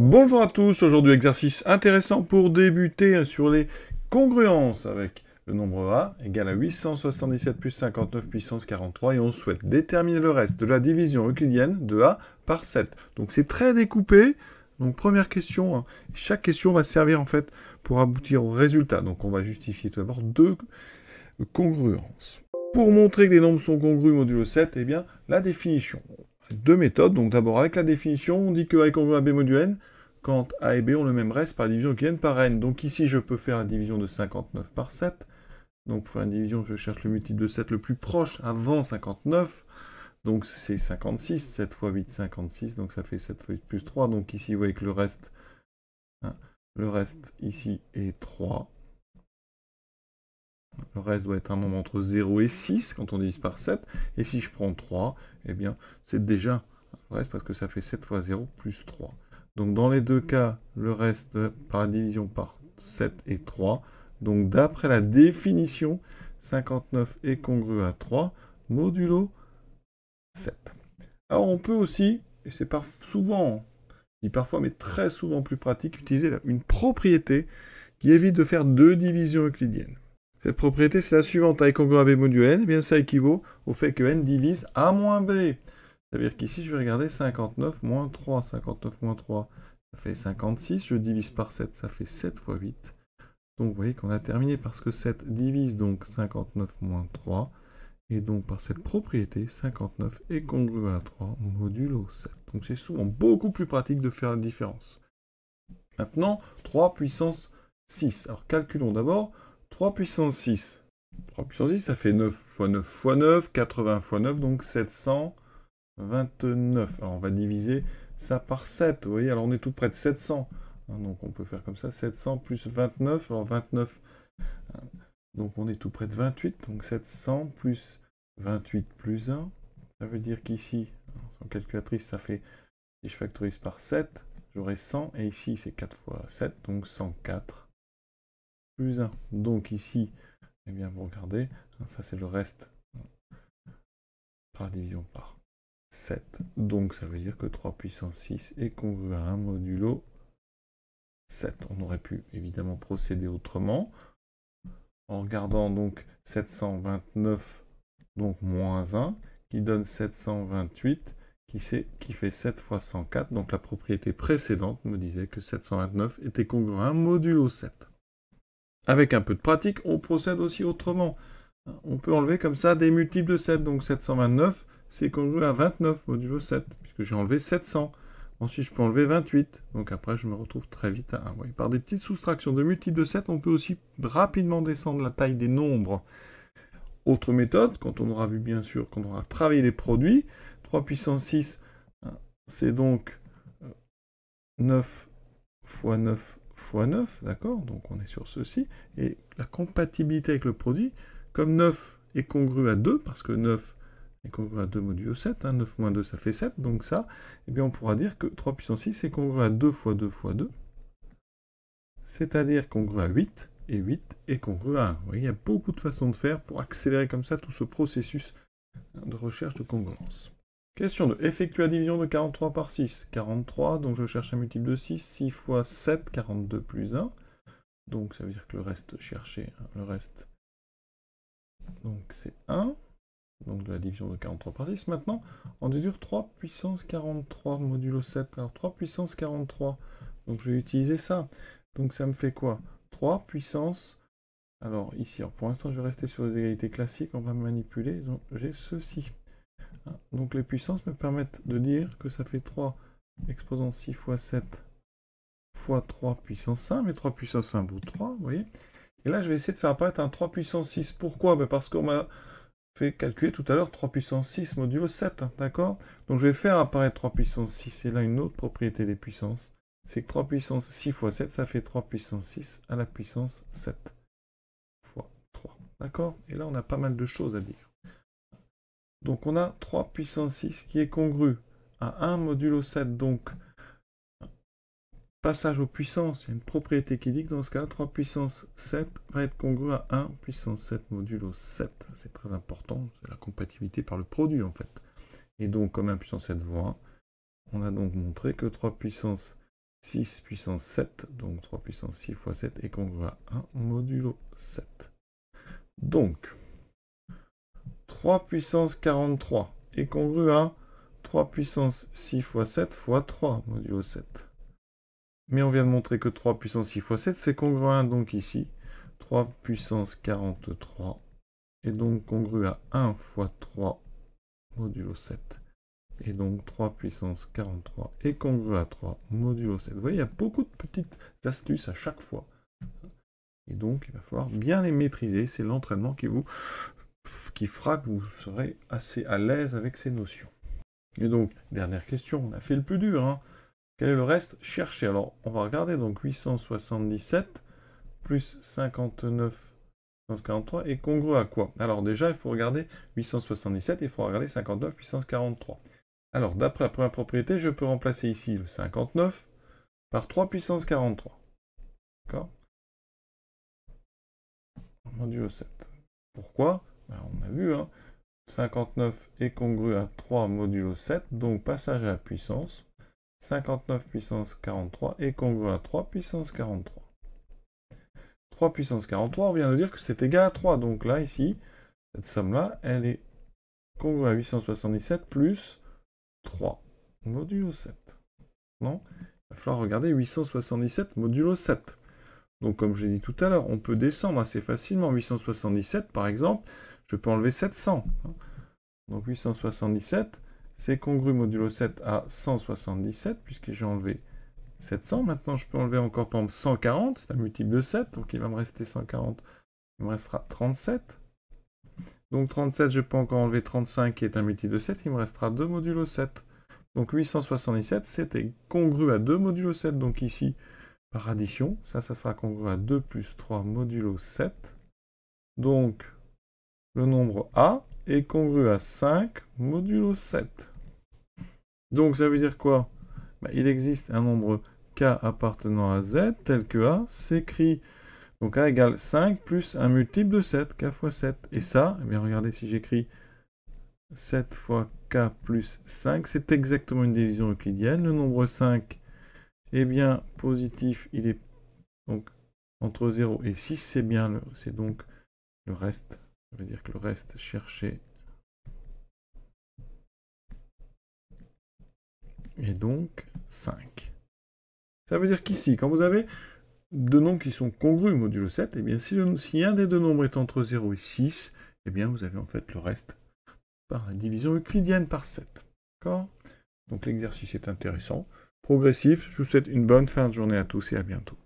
Bonjour à tous, aujourd'hui exercice intéressant pour débuter sur les congruences avec le nombre A égale à 877 plus 59 puissance 43 et on souhaite déterminer le reste de la division euclidienne de A par 7. Donc c'est très découpé, donc première question, hein. Chaque question va servir en fait pour aboutir au résultat. Donc on va justifier tout d'abord deux congruences. Pour montrer que des nombres sont congrus modulo 7, eh bien la définition. Deux méthodes, donc d'abord avec la définition, on dit que A est congru à B modulo n, quand A et B ont le même reste par la division euclidienne par n. Donc ici, je peux faire la division de 59 par 7. Donc pour faire une division, je cherche le multiple de 7 le plus proche avant 59. Donc c'est 56, 7 fois 8, 56, donc ça fait 7 fois 8 plus 3. Donc ici, vous voyez que le reste ici est 3. Le reste doit être un nombre entre 0 et 6 quand on divise par 7. Et si je prends 3, eh bien, c'est déjà le reste parce que ça fait 7 fois 0 plus 3. Donc dans les deux cas, le reste par la division par 7 est 3. Donc d'après la définition, 59 est congru à 3 modulo 7. Alors on peut aussi, et c'est souvent, je dis parfois, mais très souvent plus pratique, utiliser une propriété qui évite de faire deux divisions euclidiennes. Cette propriété, c'est la suivante. A est congru à B modulo n, eh bien ça équivaut au fait que n divise A moins B. C'est-à-dire qu'ici, je vais regarder 59 moins 3. 59 moins 3, ça fait 56. Je divise par 7, ça fait 7 fois 8. Donc vous voyez qu'on a terminé parce que 7 divise donc 59 moins 3. Et donc par cette propriété, 59 est congru à 3 modulo 7. Donc c'est souvent beaucoup plus pratique de faire la différence. Maintenant, 3 puissance 6. Alors calculons d'abord 3 puissance 6. 3 puissance 6, ça fait 9 fois 9 fois 9, 80 fois 9, donc 729. Alors on va diviser ça par 7, vous voyez, alors on est tout près de 700. Donc on peut faire comme ça, 700 plus 29, alors 29, donc on est tout près de 28, donc 700 plus 28 plus 1, ça veut dire qu'ici, sans calculatrice, ça fait, si je factorise par 7, j'aurai 100, et ici c'est 4 fois 7, donc 104 plus 1. Donc ici, eh bien vous regardez, ça c'est le reste par la division par 7. Donc ça veut dire que 3 puissance 6 est congru à 1 modulo 7. On aurait pu évidemment procéder autrement, en regardant donc 729, donc moins 1, qui donne 728, qui fait 7 fois 104. Donc la propriété précédente me disait que 729 était congru à 1 modulo 7. Avec un peu de pratique, on procède aussi autrement. On peut enlever comme ça des multiples de 7. Donc 729, c'est congru à 29 modulo 7, puisque j'ai enlevé 700. Ensuite, je peux enlever 28. Donc après, je me retrouve très vite à 1. Oui, par des petites soustractions de multiples de 7, on peut aussi rapidement descendre la taille des nombres. Autre méthode, quand on aura vu bien sûr, quand on aura travaillé les produits, 3 puissance 6, c'est donc 9 fois 9 fois 9, d'accord? Donc on est sur ceci. Et la compatibilité avec le produit, comme 9 est congru à 2, parce que 9 est congru à 2 modulo 7, 9 moins 2 ça fait 7, donc ça, eh bien on pourra dire que 3 puissance 6 est congru à 2 fois 2 fois 2, c'est-à-dire congru à 8, et 8 est congru à 1. Vous voyez, il y a beaucoup de façons de faire pour accélérer comme ça tout ce processus de recherche de congruence. Question de effectuer la division de 43 par 6. 43, donc je cherche un multiple de 6. 6 fois 7, 42 plus 1. Donc ça veut dire que le reste cherché, le reste, donc c'est 1. Donc de la division de 43 par 6. Maintenant, on déduire 3 puissance 43 modulo 7. Alors 3 puissance 43. Donc je vais utiliser ça. Donc ça me fait quoi? 3 puissance... Alors ici, alors pour l'instant je vais rester sur les égalités classiques. On va manipuler. Donc j'ai ceci. Donc les puissances me permettent de dire que ça fait 3 exposant 6 fois 7 fois 3 puissance 5, mais 3 puissance 1 vaut 3, vous voyez. Et là, je vais essayer de faire apparaître un 3 puissance 6. Pourquoi? Parce qu'on m'a fait calculer tout à l'heure 3 puissance 6 modulo 7, d'accord? Donc je vais faire apparaître 3 puissance 6. Et là, une autre propriété des puissances, c'est que 3 puissance 6 fois 7, ça fait 3 puissance 6 à la puissance 7 fois 3, d'accord? Et là, on a pas mal de choses à dire. Donc on a 3 puissance 6 qui est congru à 1 modulo 7, donc passage aux puissances, il y a une propriété qui dit que dans ce cas-là, 3 puissance 7 va être congru à 1 puissance 7 modulo 7. C'est très important, c'est la compatibilité par le produit en fait. Et donc comme 1 puissance 7 vaut 1, on a donc montré que 3 puissance 6 puissance 7, donc 3 puissance 6 fois 7 est congru à 1 modulo 7. Donc, 3 puissance 43 est congru à 3 puissance 6 fois 7 fois 3 modulo 7. Mais on vient de montrer que 3 puissance 6 fois 7, c'est congru à 1, donc ici, 3 puissance 43 est donc congru à 1 fois 3 modulo 7. Et donc 3 puissance 43 est congru à 3 modulo 7. Vous voyez, il y a beaucoup de petites astuces à chaque fois. Et donc, il va falloir bien les maîtriser. C'est l'entraînement qui fera que vous serez assez à l'aise avec ces notions. Et donc, dernière question, on a fait le plus dur. Hein. Quel est le reste? Cherchez. Alors, on va regarder. Donc, 877 plus 59 puissance 43 est congru à quoi? Alors déjà, il faut regarder 877 et il faut regarder 59 puissance 43. Alors, d'après la première propriété, je peux remplacer ici le 59 par 3 puissance 43. D'accord? Modulo 7. Pourquoi? Ben, on a vu, hein, 59 est congru à 3 modulo 7, donc passage à la puissance. 59 puissance 43 est congru à 3 puissance 43. 3 puissance 43, on vient de dire que c'est égal à 3. Donc là, ici, cette somme-là, elle est congrue à 877 plus 3 modulo 7. Non? Il va falloir regarder 877 modulo 7. Donc comme je l'ai dit tout à l'heure, on peut descendre assez facilement. 877, par exemple, je peux enlever 700. Donc 877, c'est congru modulo 7 à 177, puisque j'ai enlevé 700. Maintenant, je peux enlever encore, par exemple, 140. C'est un multiple de 7, donc il va me rester 140. Il me restera 37. Donc 37, je peux encore enlever 35, qui est un multiple de 7. Il me restera 2 modulo 7. Donc 877, c'était congru à 2 modulo 7. Donc ici, par addition, ça sera congru à 2 plus 3 modulo 7. Donc, le nombre A est congru à 5 modulo 7. Donc, ça veut dire quoi? Il existe un nombre K appartenant à Z, tel que A s'écrit, donc A égale 5 plus un multiple de 7, K fois 7. Et ça, eh bien regardez si j'écris 7 fois K plus 5, c'est exactement une division euclidienne. Le nombre 5 est bien positif, il est donc entre 0 et 6, c'est donc le reste. Ça veut dire que le reste cherché est donc 5. Ça veut dire qu'ici, quand vous avez deux nombres qui sont congrus modulo 7, eh bien si un des deux nombres est entre 0 et 6, eh bien vous avez en fait le reste par la division euclidienne par 7. D'accord? Donc l'exercice est intéressant, progressif. Je vous souhaite une bonne fin de journée à tous et à bientôt.